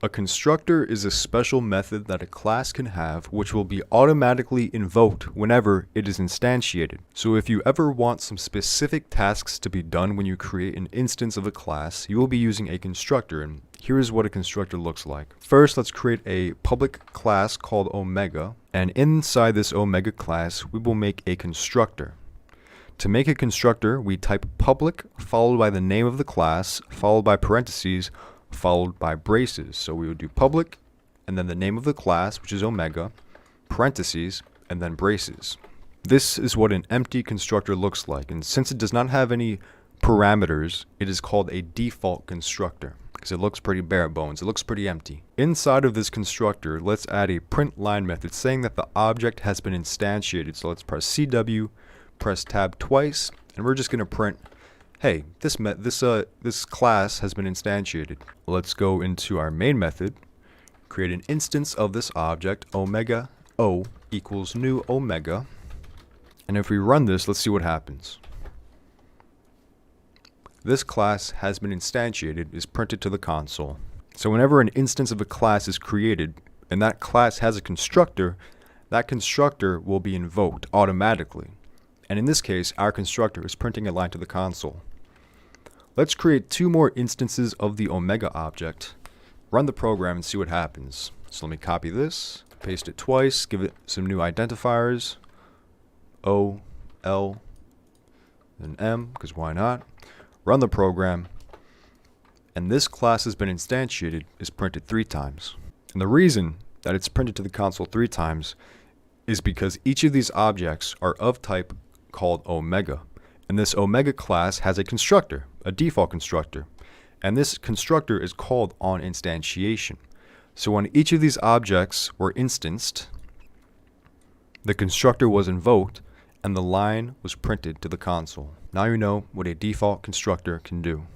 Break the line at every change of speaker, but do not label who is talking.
A constructor is a special method that a class can have which will be automatically invoked whenever it is instantiated. So if you ever want some specific tasks to be done when you create an instance of a class, you will be using a constructor, and here's what a constructor looks like. First, let's create a public class called Omega, and inside this Omega class, we will make a constructor. To make a constructor, we type public followed by the name of the class followed by parentheses followed by braces. So we would do public and then the name of the class, which is Omega, parentheses, and then braces. This is what an empty constructor looks like, and since it does not have any parameters, it is called a default constructor because it looks pretty bare bones. It looks pretty empty. Inside of this constructor, let's add a print line method saying that the object has been instantiated. So let's press CW, press tab twice, and we're just going to print, hey, this class has been instantiated. Let's go into our main method, create an instance of this object, omega o equals new omega, and if we run this, let's see what happens. This class has been instantiated is printed to the console. So whenever an instance of a class is created and that class has a constructor, that constructor will be invoked automatically. And in this case, our constructor is printing a line to the console. Let's create two more instances of the Omega object, run the program, and see what happens. So let me copy this, paste it twice, give it some new identifiers, O, L, and M, because why not? Run the program, and this class has been instantiated is printed 3 times. And the reason that it's printed to the console 3 times is because each of these objects are of type called Omega, and this Omega class has a constructor, a default constructor, and this constructor is called on instantiation. So when each of these objects were instanced, the constructor was invoked and the line was printed to the console. Now you know what a default constructor can do.